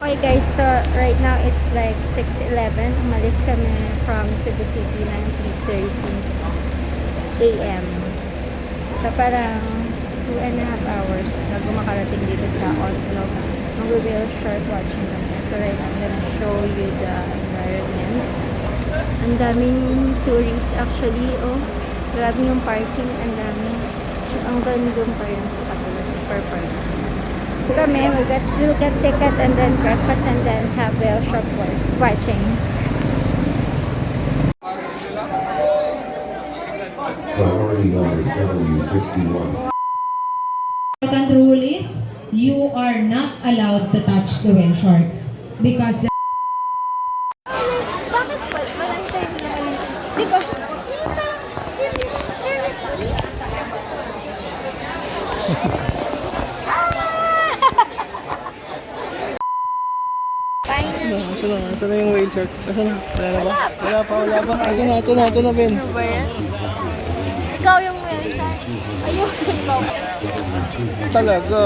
Okay guys, so right now it's like 6:11. Umalis kami from Cebu City ng 3:30 a.m. So parang 2.5 hours na makarating dito sa Oslo. Mag-will short watching kami. So right now, I'm gonna show you the environment. Ang daming tourists actually. Oh, grabe yung parking. Ang dami. Ang random pa rin sa katulad per parking. Kami, we'll get ticket and then breakfast and then have whale shop watching. Priority number W61. Important rule is you are not allowed to touch the whale sharks because Bakit walang time na di ba? Seriously? Saan na yung whale shark? Saan na? Wala na ba? Wala pa. Saan na, Ben? Ano ba yan? Ikaw yung whale shark. Ayun, ikaw. Talaga.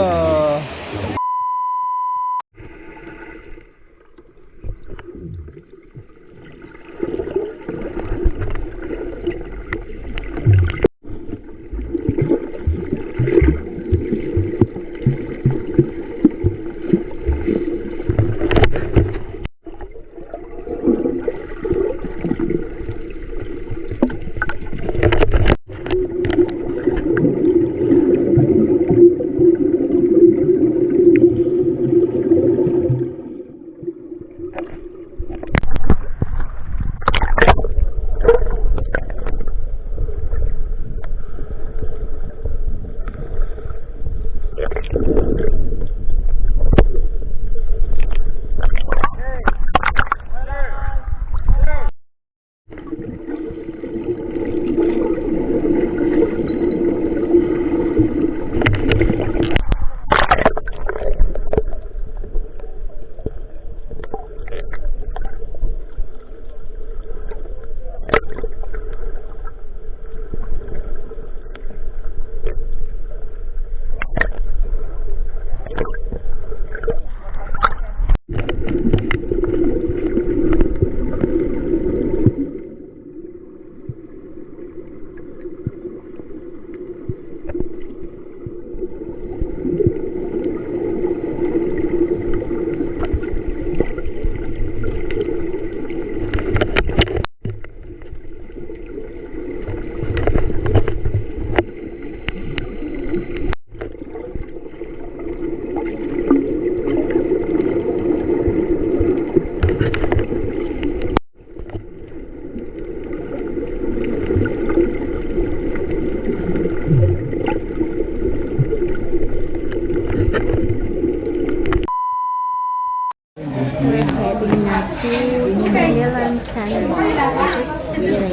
We're heading na to Sinilan Sandbar, which is really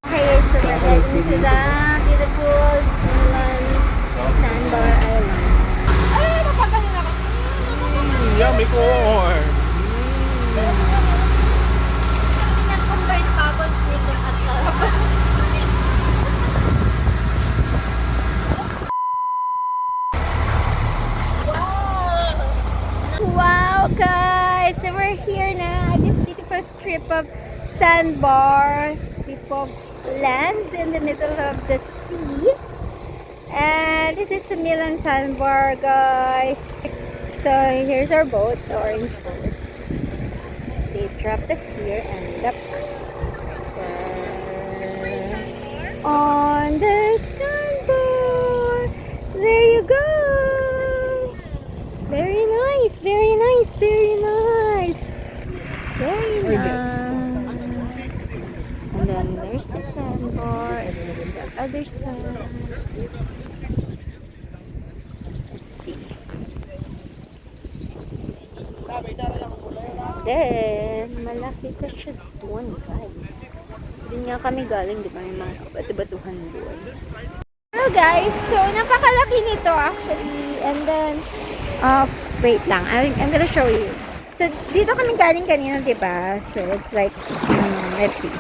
okay, so we're heading to the beautiful Sinilan Sandbar Island. Ay, napagaling ako. Yummy corn. Pinag-combine pagod dito at sarap. Wow, guys! So we're here na at this beautiful strip of sandbar, strip of land in the middle of the sea. And this is the Milan Sandbar, guys. So here's our boat, the orange boat. They dropped us here and up on the sandbar. There you go. Very nice, very nice, very nice. Very nice. And then there's the sandbar and then the other side. Let's see. Then, malaki ka siya doon, guys. Doon nga kami galing, di ba? May mga batu-batuhan doon. Hello, guys. So, napakalaki nito actually. And then, wait lang. I'm gonna show you. So, dito kami galing kanina, di ba? So, it's like, let's see.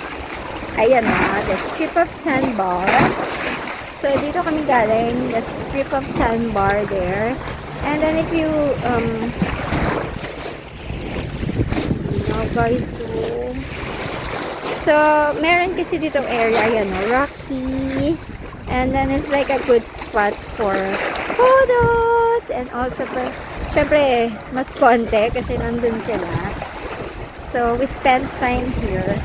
Ayan na, the strip of sandbar. So, dito kami galing. That's strip of sandbar there. And then if you, guys, so, meron kasi ditong area, yan, rocky. And then it's like a good spot for photos. And also, syempre, mas konti kasi nandun sila. So, we spent time here.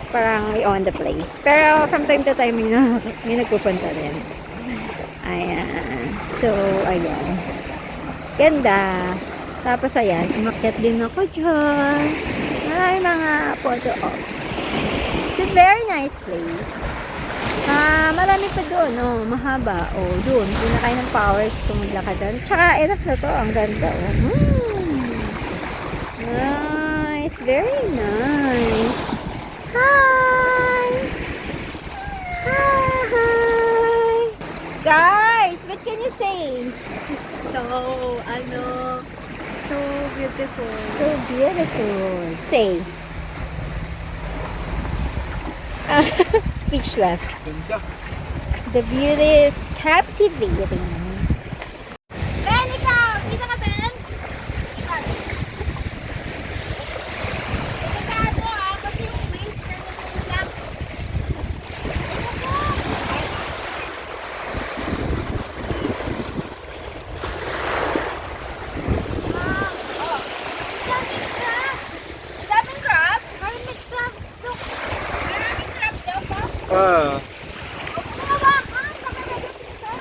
Parang we own the place. Pero from time to time, may nagpupunta rin. Ayan. So, ayan. Ganda. Tapos, ayan. Umakyat din ako dyan. Maraming mga photo op. It's a very nice place. Marami pa doon. Oh, mahaba. Oh, doon. Pinakain ng powers kung maglakad doon. Tsaka, enough na to. Ang ganda. Oh. Nice. Very nice. Hi! Hi! Guys, what can you say? So, so beautiful. So beautiful. Say. Speechless. The beauty is captivating. Ben, ikaw! Kita ka, Ben? Ikaw. Delikado, kasi yung waist na lang. Daming crab? Maraming crab. Look. Maraming crab daw pa. Hawakan, baka nagapit ka.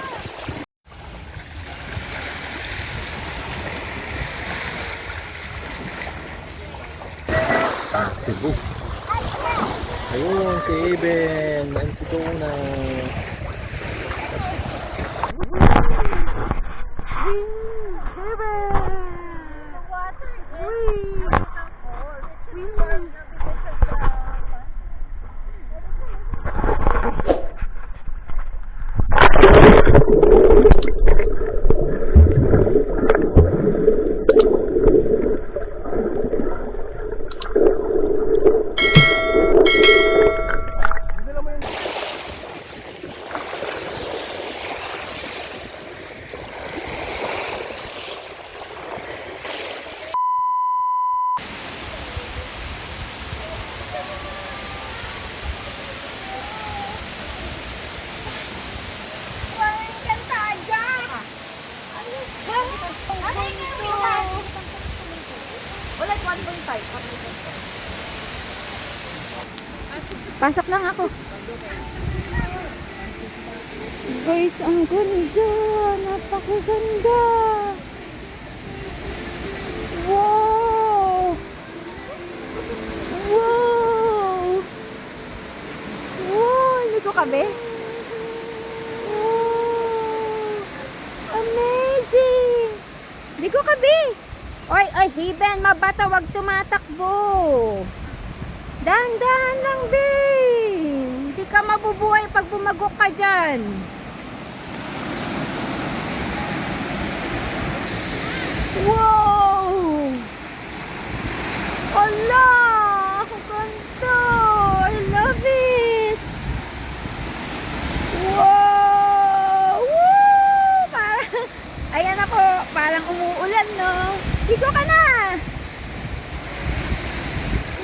Cebu. Ayun, si Eben. Ayun si Tuna. Pasok lang ako. Guys, ang ganda. Napakaganda. Wow! Wow! Wow! Hindi ko kabe. Wow! Amazing! Hindi ko kabe. Oy, Heben, mabata, wag tumatakbo. Dahan-dahan lang, Ben. Hindi ka mabubuhay pag bumagok ka dyan. Wow! Ala! Ang ganda! I love it! Wow! Woo! Ayan ako, parang umuulan, no? Dito ka na!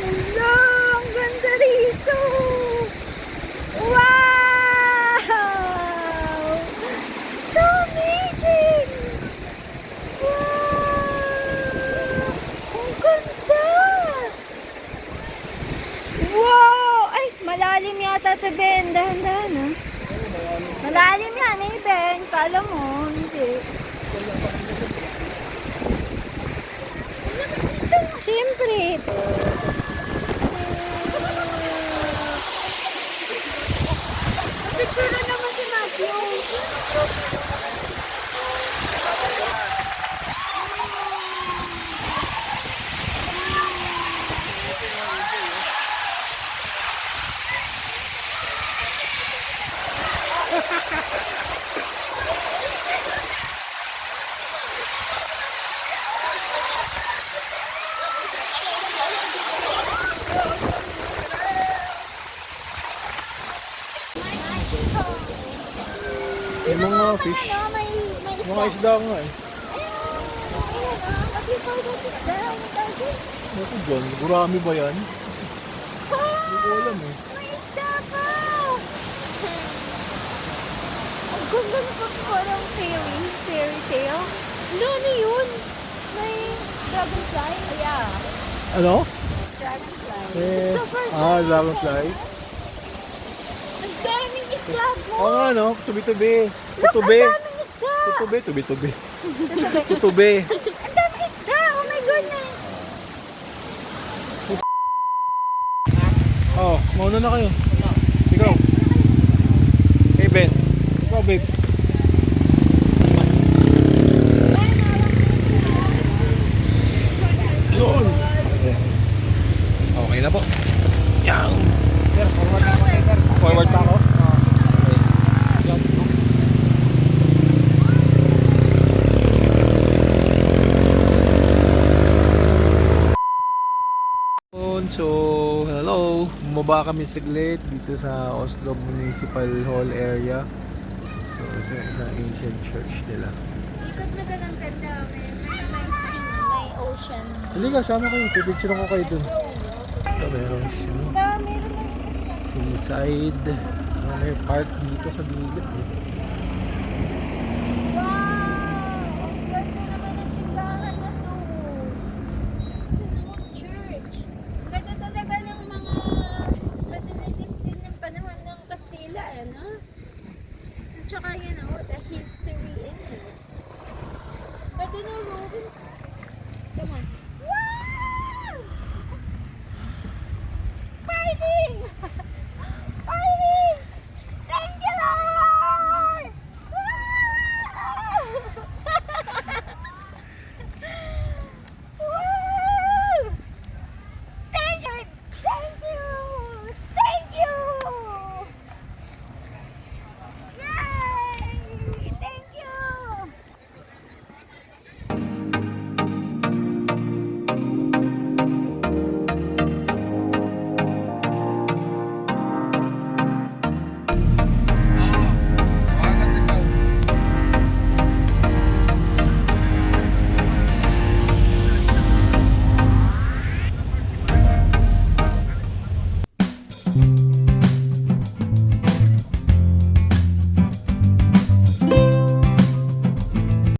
Hello! Ang ganda rito! Wow! So amazing! Wow! Ang ganda! Wow! Ay, malalim yata ito, Ben. Dahan-dahan, ha? Malalim yan, eh, Ben. Kala mo, hindi. Siyempre. Picture na naman si Matthew. May mga fish. Ano, may isda. Mga isda nga eh. Ayan, what do you call that isda? Ano tawag yun? Ito dyan, gurami ba yan? Ha? Hindi ko alam eh. May isda pa! Ang ganda na pa parang fairy tale. Ano yun? May dragonfly? Yeah. Ano? Dragonfly. Eh, Super dragonfly. Ang daming isda po! Oo nga no, tubi-tubi. Look, Tutubi. ang daming isda! Tutubi, tubi-tubi. Tutubi. Ang daming isda! Oh my goodness! Oh, mauna na kayo. Ikaw. Hey Ben. Ikaw babe. Yun. Okay na po. Yan. Forward pa ako. So, hello. Bumaba kami saglit dito sa Oslo Municipal Hall area. So, ito yung isang ancient church nila. Ikot mo doon ang ganda. May sea, may ocean. Hindi ka, sama kayo. Pipicture ko kayo dun. Ito meron siya. Seaside. May park dito sa gilid eh. Wow! Ang ganda naman ang simbahan na to. It's an old church. Ang ganda talaga ng mga facilities din ng panahon ng Kastila, ano? At saka, you know, the history in it. Ganda ng ruins.